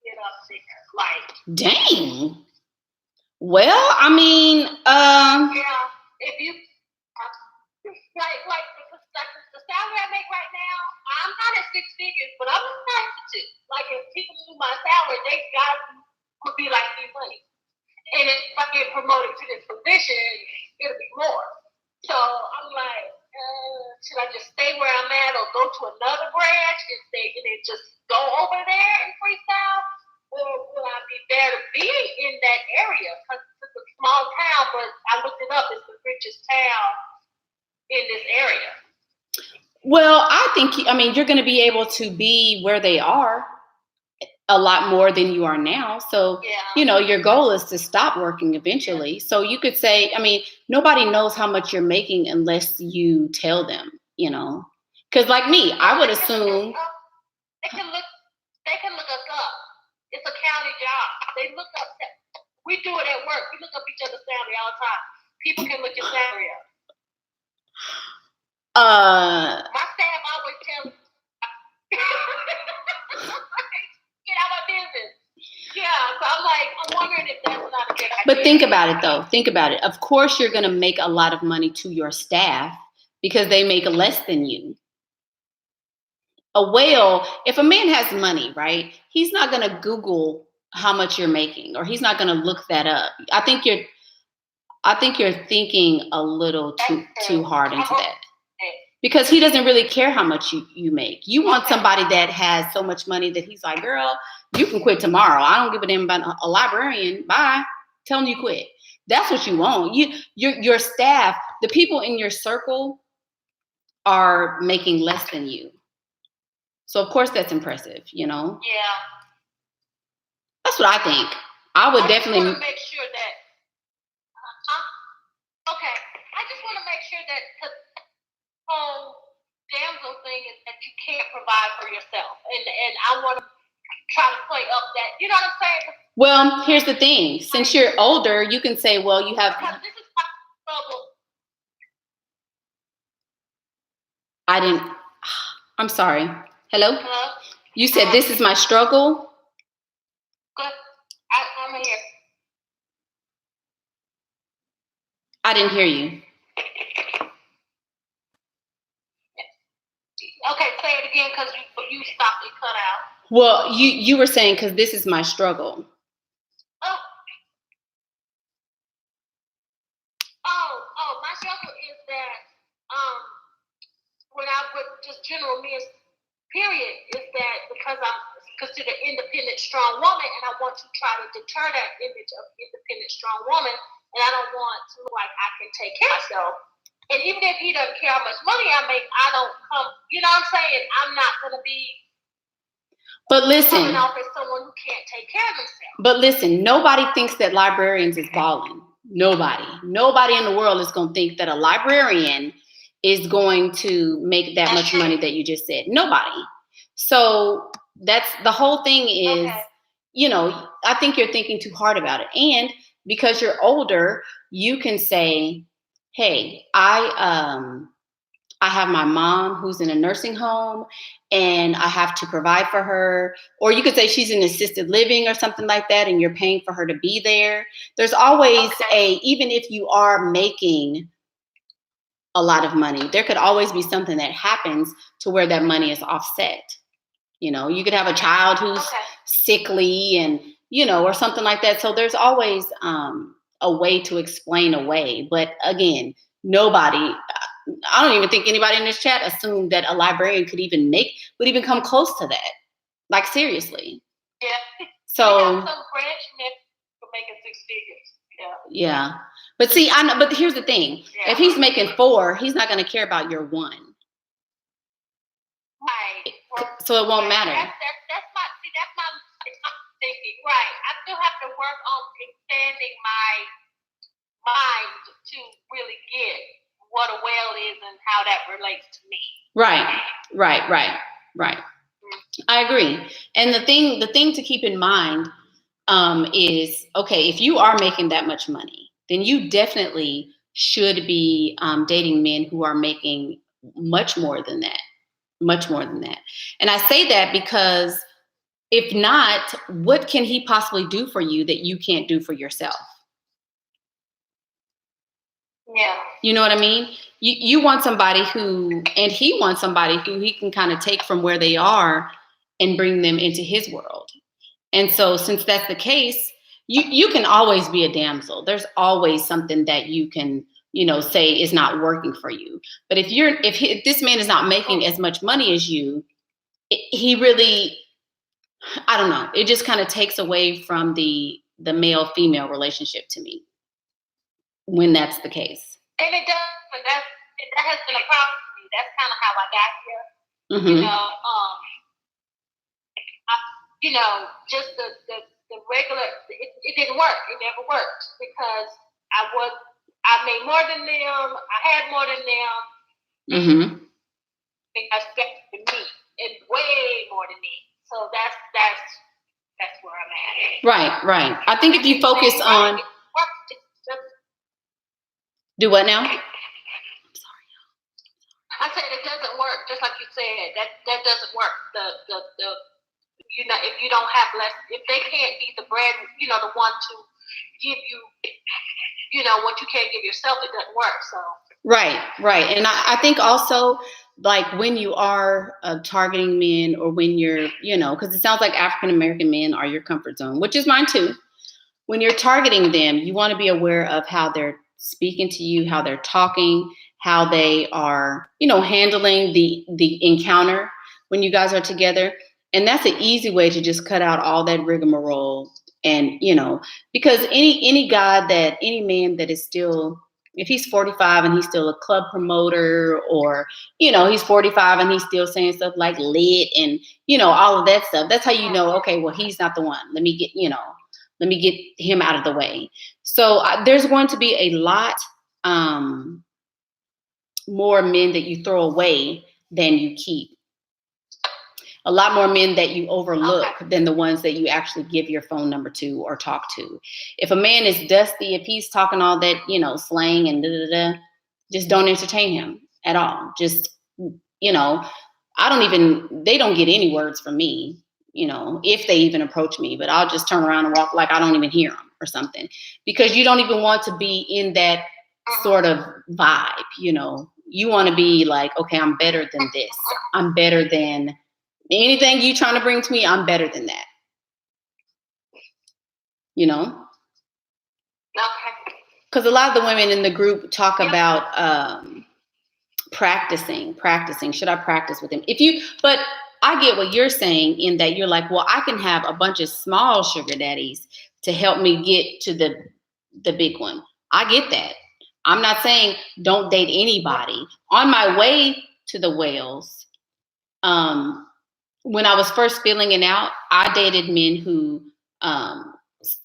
get up there. Like, dang. Well, I mean, yeah, if you like the salary I make right now, I'm not at 6 figures, but I'm not to. Like, if people knew my salary, they would be like me money. And if I get promoted to this position, it'll be more. So I'm like, should I just stay where I'm at or go to another branch and just go over there and freestyle? Or will I be there to be in that area? Because it's a small town, but I looked it up, it's the richest town in this area. Well, I think, you're going to be able to be where they are a lot more than you are now. So, yeah. Your goal is to stop working eventually. Yeah. So you could say, nobody knows how much you're making unless you tell them, Because like me, I would assume. They can look us up. It's a county job. They look up. We do it at work. We look up each other's salary all the time. People can look your salary up. My staff always tell me, get out of my business. Yeah, so I'm wondering if that's not a good idea. But think about it, though. Think about it. Of course, you're going to make a lot of money to your staff because they make less than you. If a man has money, right, he's not going to Google how much you're making, or he's not going to look that up. I think you're thinking a little too hard into that. Because he doesn't really care how much you make. You want somebody that has so much money that he's like, girl, you can quit tomorrow. I don't give a damn about a librarian. Bye. Tell him you quit. That's what you want. Your staff, the people in your circle are making less than you. So, of course, that's impressive, Yeah. That's what I think. I would definitely want to make sure that. Okay. I just want to make sure that the whole damsel thing is that you can't provide for yourself. And I want to try to play up that. You know what I'm saying? Well, here's the thing. Since you're older, you can say, well, you have. Because this is my struggle. I'm sorry. Hello? Hello? You said this is my struggle? Good. I'm here. I didn't hear you. Okay, say it again because you stopped and cut out. Well, you were saying because this is my struggle. Oh, my struggle is that when I would just general men's period is that because I'm considered an independent, strong woman, and I want to try to deter that image of independent, strong woman, and I don't want to look like I can take care of myself. And even if he doesn't care how much money I make, I don't come, you know what I'm saying? I'm not going to be coming off as someone who can't take care of themselves. But listen, nobody thinks that librarians is balling. Nobody in the world is going to think that a librarian is going to make that much money that you just said. Nobody. So that's the whole thing is, I think you're thinking too hard about it. And because you're older, you can say, hey, I have my mom who's in a nursing home and I have to provide for her. Or you could say she's in assisted living or something like that and you're paying for her to be there. There's always even if you are making a lot of money, there could always be something that happens to where that money is offset. You know, you could have a child who's sickly and, you know, or something like that. So there's always a way to explain away. But again, nobody, I don't even think anybody in this chat assumed that a librarian would even come close to that. Like, seriously. Yeah. So some branch for making 6 figures. Yeah. But see, I know, but here's the thing. Yeah. If he's making 4, he's not going to care about your 1. Right. So it won't matter. That's my thinking. Right. I still have to work on expanding my mind to really get what a whale is and how that relates to me. Right. I agree. And the thing to keep in mind is, okay, if you are making that much money, then you definitely should be dating men who are making much more than that. And I say that because if not, what can he possibly do for you that you can't do for yourself? Yeah. You know what I mean? You want somebody and he wants somebody who he can kind of take from where they are and bring them into his world. And so since that's the case, you can always be a damsel. There's always something that you can, say is not working for you. But if this man is not making as much money as you, he really, I don't know. It just kind of takes away from the male-female relationship to me when that's the case. And it does, but that has been a problem for me. That's kind of how I got here. Mm-hmm. Just the regular, it didn't work. It never worked because I made more than them. I had more than them. Mm-hmm. They expected me and way more than me. So that's where I'm at. Right. I think if you focus on do what now? I'm sorry. I said it doesn't work, just like you said. That doesn't work. If you don't have less, if they can't be the bread, the one to give you, what you can't give yourself, it doesn't work. So right. And I think also, like, when you are targeting men, or when you're, because it sounds like African American men are your comfort zone, which is mine too. When you're targeting them, you want to be aware of how they're speaking to you, how they're talking, how they are, handling the encounter when you guys are together. And that's an easy way to just cut out all that rigmarole. And, because any man that is still, if he's 45 and he's still a club promoter, or, he's 45 and he's still saying stuff like lit and, all of that stuff, that's how you know, okay, well, he's not the one. Let me get him out of the way. So there's going to be a lot more men that you throw away than you keep. A lot more men that you overlook than the ones that you actually give your phone number to or talk to. If a man is dusty, if he's talking all that, slang and just don't entertain him at all. Just, they don't get any words from me, if they even approach me, but I'll just turn around and walk like I don't even hear them or something, because you don't even want to be in that sort of vibe. You want to be like, okay, I'm better than this. I'm better than anything you trying to bring to me. I'm better than that. Okay. Because a lot of the women in the group talk about practicing. Should I practice with him? But I get what you're saying, in that you're like, well, I can have a bunch of small sugar daddies to help me get to the big one. I get that. I'm not saying don't date anybody. On my way to the whales, when I was first filling it out, I dated men who,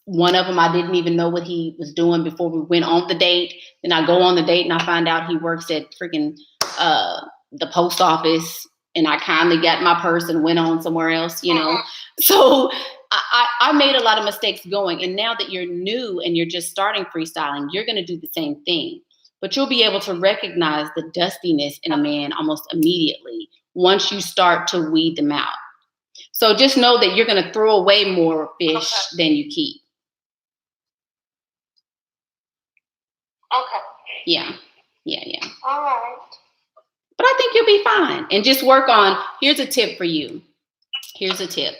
one of them, I didn't even know what he was doing before we went on the date. Then I go on the date and I find out he works at freaking the post office, and I kindly got my purse and went on somewhere else, So I made a lot of mistakes going. And now that you're new and you're just starting freestyling, you're going to do the same thing. But you'll be able to recognize the dustiness in a man almost immediately once you start to weed them out. So just know that you're going to throw away more fish than you keep. Okay. Yeah. All right. But I think you'll be fine. And just work on, here's a tip for you. here's a tip.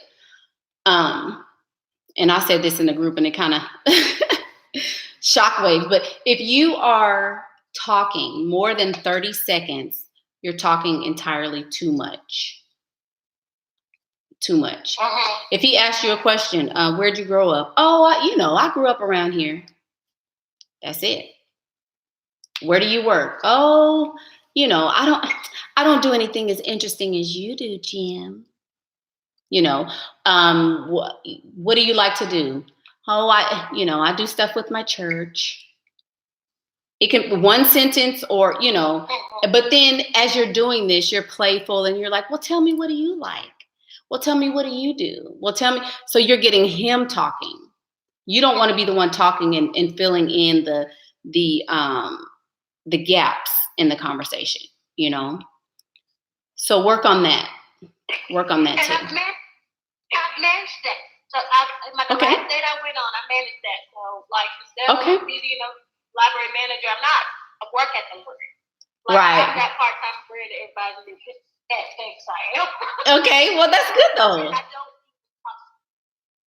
And I said this in the group and it kind of shockwave, but if you are talking more than 30 seconds, you're talking entirely too much. Too much. If he asks you a question, where'd you grow up? Oh, I grew up around here. That's it. Where do you work? Oh, I don't do anything as interesting as you do, Jim. What do you like to do? Oh, I do stuff with my church. It can be one sentence or, but then as you're doing this, you're playful and you're like, well, tell me, what do you like? Well, tell me, what do you do? Well, tell me. So you're getting him talking. You don't want to be the one talking and filling in the gaps in the conversation, So work on that. Work on that too. I've managed that. So the last date I went on, I managed that. So instead of being library manager, I work at the library. I've got part-time career to everybody. Thanks, I am. Okay, well that's good though. I don't.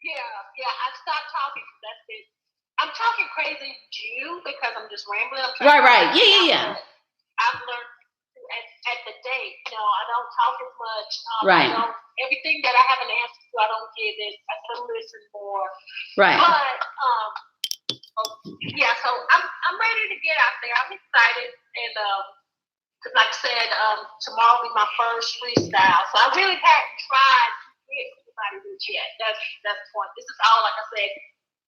I stopped talking. That's it. I'm talking crazy Jew because I'm just rambling. Right. Yeah. I've learned at the date, I don't talk as much. Right. Everything that I have an answer to, I don't give it. I can listen more. Right. But so I'm ready to get out there. I'm excited, and like I said, tomorrow will be my first freestyle. So I really hadn't tried to get anybody to yet. That's the point. This is all, like I said,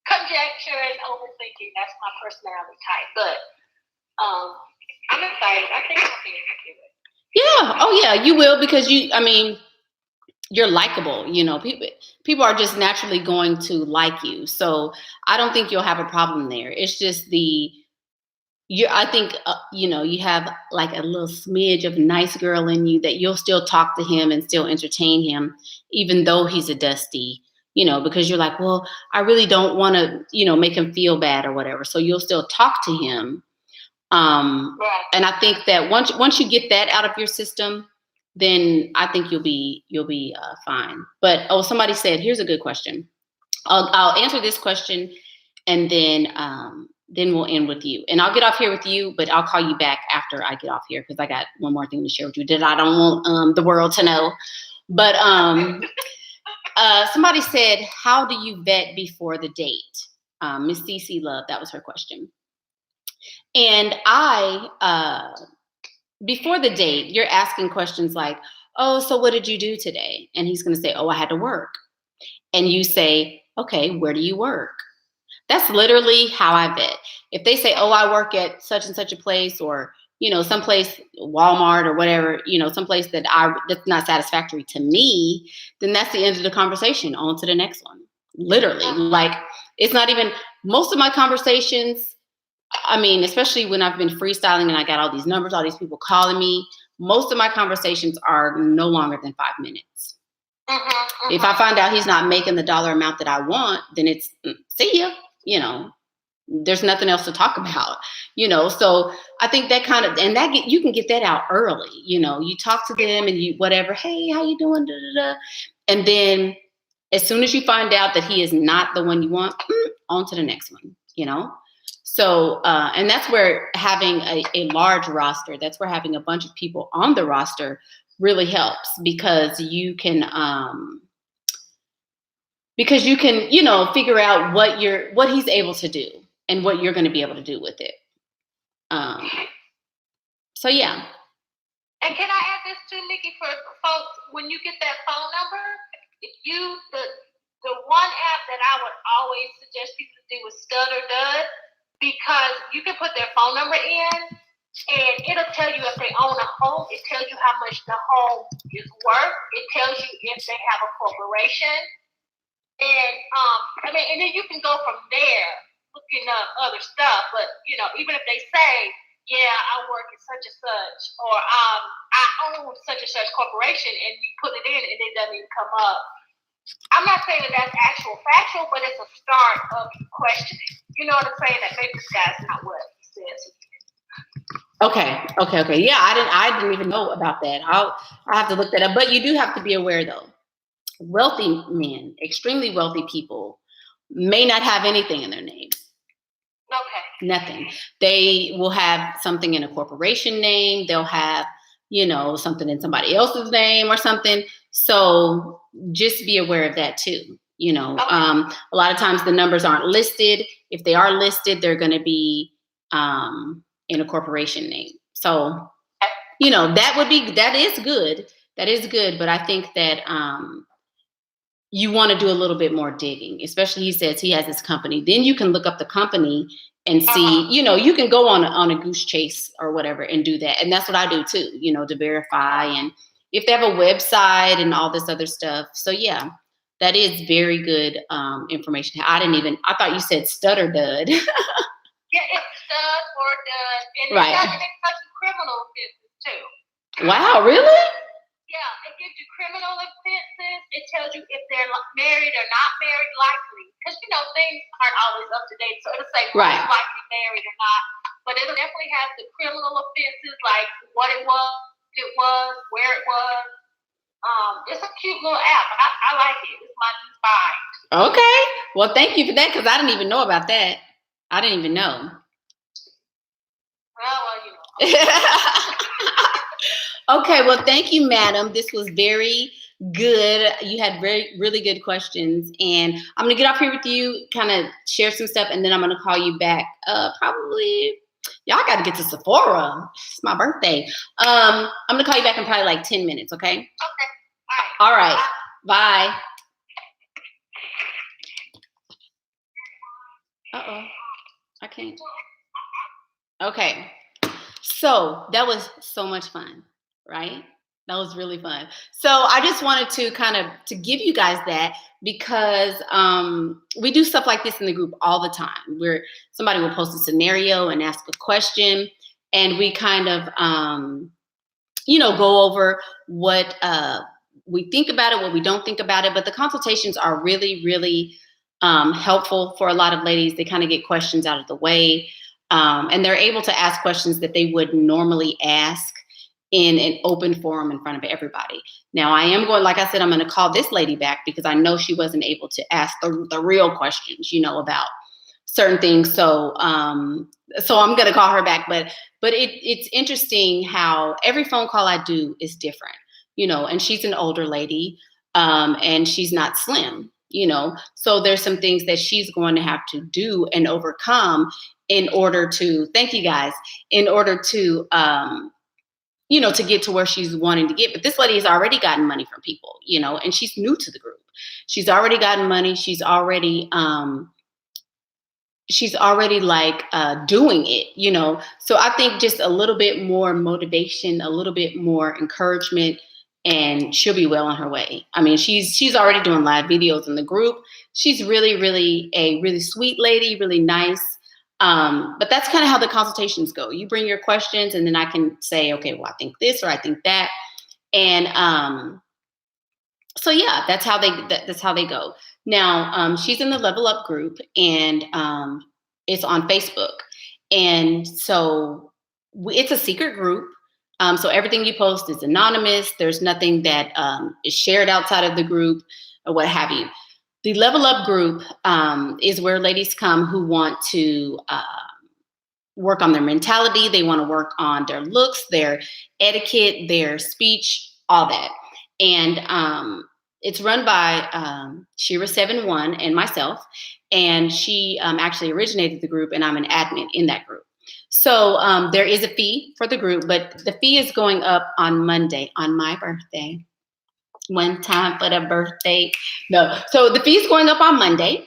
conjecture and overthinking. That's my personality type. But I'm excited. I think I'll be able to do it. Yeah. Oh yeah, you will, because you're likable. People are just naturally going to like you. So I don't think you'll have a problem there. It's just I think you have like a little smidge of nice girl in you that you'll still talk to him and still entertain him, even though he's a dusty, because you're like, well, I really don't want to, make him feel bad or whatever. So you'll still talk to him. And I think that once you get that out of your system, then I think you'll be fine. But somebody said, here's a good question. I'll answer this question, and then we'll end with you. And I'll get off here with you, but I'll call you back after I get off here because I got one more thing to share with you that I don't want the world to know. But somebody said, how do you vet before the date? Miss CC Love, that was her question. And before the date, you're asking questions like, oh, so what did you do today? And he's going to say, oh, I had to work. And you say, okay, where do you work? That's literally how I vet. If they say, oh, I work at such and such a place, or, someplace, Walmart or whatever, someplace that's not satisfactory to me, then that's the end of the conversation. On to the next one. Literally. It's not even, most of my conversations, especially when I've been freestyling and I got all these numbers, all these people calling me, most of my conversations are no longer than 5 minutes. If I find out he's not making the dollar amount that I want, then it's see ya, there's nothing else to talk about, so I think that kind of, and you can get that out early, you talk to them and you, whatever, hey, how you doing? Da, da, da. And then as soon as you find out that he is not the one you want, on to the next one, So, and that's where having a large roster, that's where having a bunch of people on the roster really helps, because you can figure out what he's able to do and what you're going to be able to do with it. So yeah. And can I add this too, Nikki, for folks, when you get that phone number, if you, the one app that I would always suggest people to do is Stud or Dud, because you can put their phone number in and it'll tell you if they own a home. It tells you how much the home is worth. It tells you if they have a corporation. And and then you can go from there looking up other stuff. But even if they say, yeah, I work at such and such, or I own such and such corporation, and you put it in and it doesn't even come up. I'm not saying that that's actual factual, but it's a start of questioning. You know what I'm saying? That maybe this guy's not what he says he is. Okay. Yeah, I didn't even know about that. I have to look that up. But you do have to be aware, though. Wealthy men, extremely wealthy people, may not have anything in their name. Okay. Nothing. They will have something in a corporation name. They'll have, something in somebody else's name or something. So just be aware of that too. A lot of times the numbers aren't listed. If they are listed, they're going to be in a corporation name. So, that is good. That is good. But I think that you want to do a little bit more digging, especially he says he has his company. Then you can look up the company and see, you can go on a goose chase or whatever and do that. And that's what I do too, to verify. And if they have a website and all this other stuff. So yeah, that is very good information. I thought you said stutter dud. Yeah, it's stud or dud. And right. It touches criminal offenses too. Wow, really? Yeah, it gives you criminal offenses. It tells you if they're married or not married, likely. Because, things aren't always up to date. So it'll say right. most likely married or not. But it'll definitely have the criminal offenses, like what it was, where it was. It's a cute little app. I like it. It's my new buy. Okay. Well, thank you for that, because I didn't even know about that. I didn't even know. Okay, well, thank you, madam. This was very good. You had really good questions. And I'm going to get off here with you, kind of share some stuff, and then I'm going to call you back probably. Y'all got to get to Sephora. It's my birthday. I'm going to call you back in probably like 10 minutes, okay? Okay. All right. Bye. Uh-oh. I can't. Okay. So that was so much fun, right? That was really fun. So I just wanted to to give you guys that, because we do stuff like this in the group all the time, where somebody will post a scenario and ask a question, and we go over what we think about it, what we don't think about it. But the consultations are really, really helpful for a lot of ladies. They kind of get questions out of the way. And they're able to ask questions that they would normally ask in an open forum in front of everybody. Now, I am going, like I said, I'm going to call this lady back, because I know she wasn't able to ask the real questions, about certain things. So I'm going to call her back. But it's interesting how every phone call I do is different, and she's an older lady, and she's not slim, so there's some things that she's going to have to do and overcome in order to, thank you guys, in order to, to get to where she's wanting to get. But this lady has already gotten money from people, and she's new to the group. She's already gotten money. She's already like doing it, So I think just a little bit more motivation, a little bit more encouragement, and she'll be well on her way. I mean, she's already doing live videos in the group. She's really, really a really sweet lady, really nice. But that's kind of how the consultations go. You bring your questions, and then I can say, okay, well, I think this or I think that. And so yeah, that's how they go. Now, she's in the Level Up group, and it's on Facebook. And so it's a secret group. So everything you post is anonymous. There's nothing that is shared outside of the group or what have you. The Level Up group is where ladies come who want to work on their mentality. They want to work on their looks, their etiquette, their speech, all that. And it's run by Shira71 and myself. And she actually originated the group, and I'm an admin in that group. So there is a fee for the group, but the fee is going up on Monday, on my birthday. One time for the birthday. No. So the fee is going up on Monday.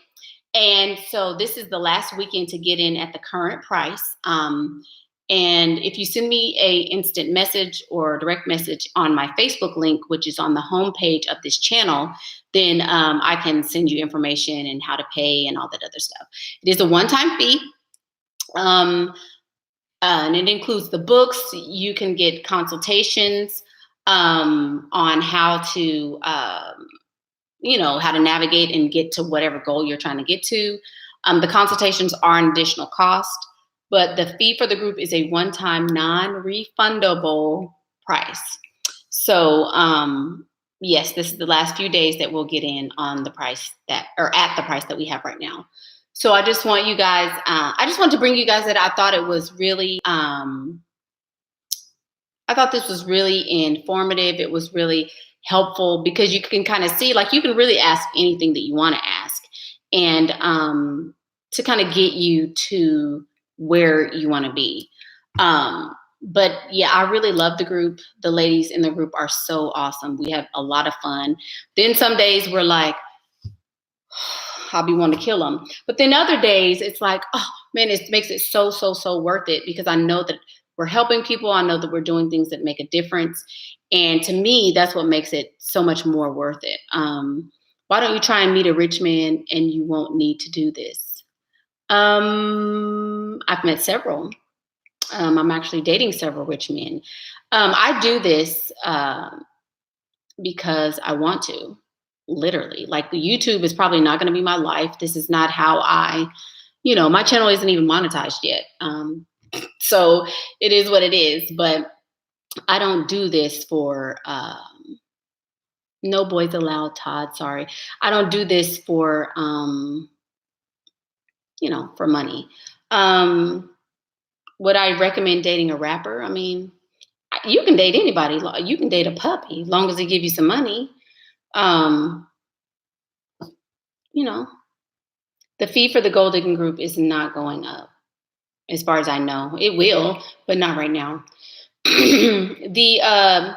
And so this is the last weekend to get in at the current price. And if you send me a instant message or direct message on my Facebook link, which is on the homepage of this channel, then I can send you information and how to pay and all that other stuff. It is a one-time fee. And it includes the books. You can get consultations on how to, how to navigate and get to whatever goal you're trying to get to. The consultations are an additional cost, but the fee for the group is a one-time non-refundable price. So yes, this is the last few days that we'll get in on the price that, or at the price that we have right now. So I just want you guys, I just want to bring you guys that I thought it was really, I thought this was really informative. It was really helpful because you can kind of see, like, you can really ask anything that you want to ask, and to kind of get you to where you want to be. But yeah, I really love the group. The ladies in the group are so awesome. We have a lot of fun. Then some days we're like, I'll be wanting to kill them. But then other days it's like, oh man, it makes it so worth it because I know that we're helping people. I know that we're doing things that make a difference. And to me, that's what makes it so much more worth it. Why don't you try and meet a rich man and you won't need to do this? I've met several. I'm actually dating several rich men. I do this because I want to. Literally, like, the YouTube is probably not going to be my life. This is not how my channel isn't even monetized yet. So it is what it is, but I don't do this for, no boys allowed, Todd, sorry. I don't do this for, for money. Would I recommend dating a rapper? I mean, you can date anybody. You can date a puppy, as long as they give you some money. The fee for the gold digging group is not going up, as far as I know. It will, but not right now. The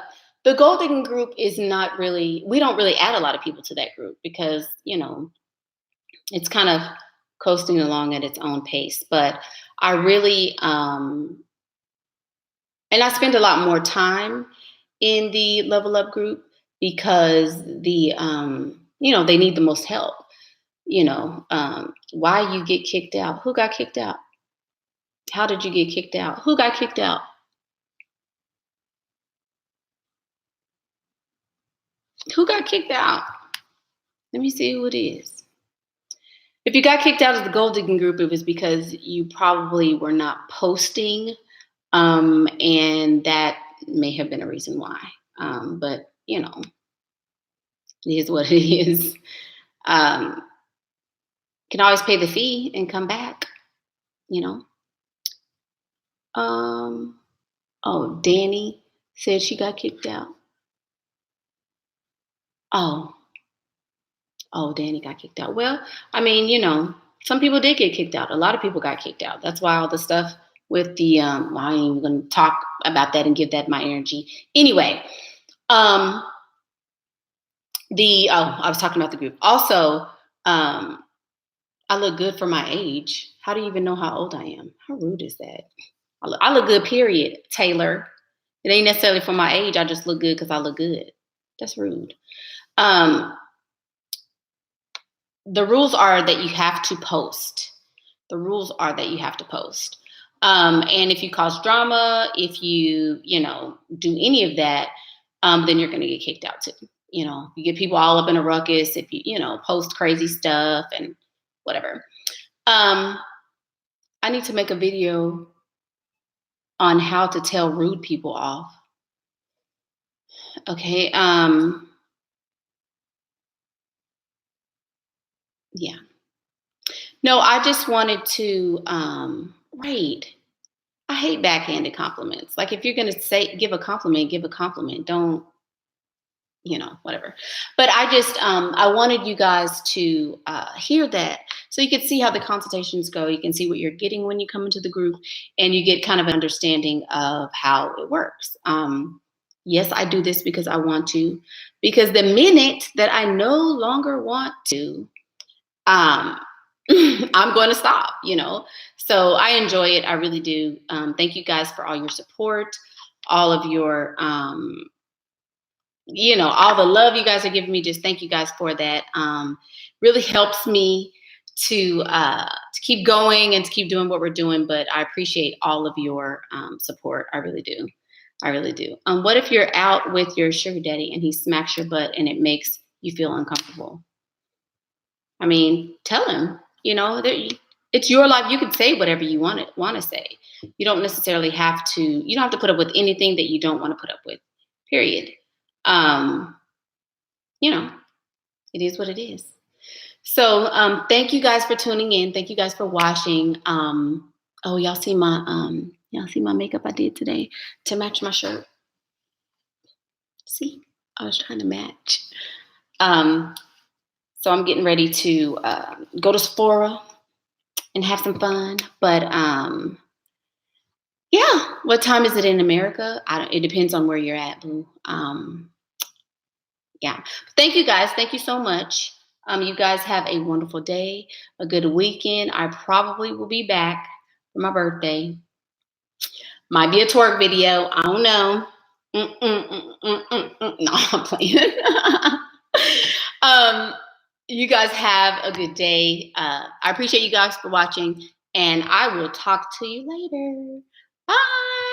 gold digging group is not really. We don't really add a lot of people to that group because it's kind of coasting along at its own pace. But I really and I spend a lot more time in the level up group because they need the most help. Why you get kicked out? Who got kicked out? How did you get kicked out? Who got kicked out? Who got kicked out? Let me see who it is. If you got kicked out of the gold digging group, it was because you probably were not posting, and that may have been a reason why. But it is what it is. Can always pay the fee and come back. Oh, Danny said she got kicked out. Oh, Danny got kicked out. Well, I mean, some people did get kicked out. A lot of people got kicked out. That's why all the stuff with the well, I ain't even gonna talk about that and give that my energy. Anyway, I was talking about the group. Also, I look good for my age. How do you even know how old I am? How rude is that? I look good, period, Taylor. It ain't necessarily for my age. I just look good because I look good. That's rude. The rules are that you have to post. The rules are that you have to post. And if you cause drama, if you do any of that, then you're going to get kicked out too. You get people all up in a ruckus if you post crazy stuff and whatever. I need to make a video on how to tell rude people off. Okay. Yeah. No, I just wanted to right. I hate backhanded compliments. Like, if you're gonna give a compliment, give a compliment. Don't, whatever. But I just I wanted you guys to hear that so you can see how the consultations go. You can see what you're getting when you come into the group, and you get kind of an understanding of how it works. Yes, I do this because I want to. Because the minute that I no longer want to, I'm going to stop, So I enjoy it. I really do. Thank you guys for all your support, all of your, all the love you guys are giving me. Just thank you guys for that. Really helps me to keep going and to keep doing what we're doing. But I appreciate all of your support. I really do. I really do. What if you're out with your sugar daddy and he smacks your butt and it makes you feel uncomfortable? I mean, tell him, it's your life. You can say whatever you want to say. You don't necessarily have to, you don't have to put up with anything that you don't want to put up with, period. you know, it is what it is. So thank you guys for tuning in. Thank you guys for watching. Oh, y'all see my makeup I did today to match my shirt. See, I was trying to match. So I'm getting ready to go to Sephora and have some fun. But yeah, what time is it in America? It depends on where you're at, boo. Yeah. Thank you guys. Thank you so much. You guys have a wonderful day, a good weekend. I probably will be back for my birthday. Might be a twerk video. I don't know. No, I'm playing. You guys have a good day. I appreciate you guys for watching, and I will talk to you later. Bye.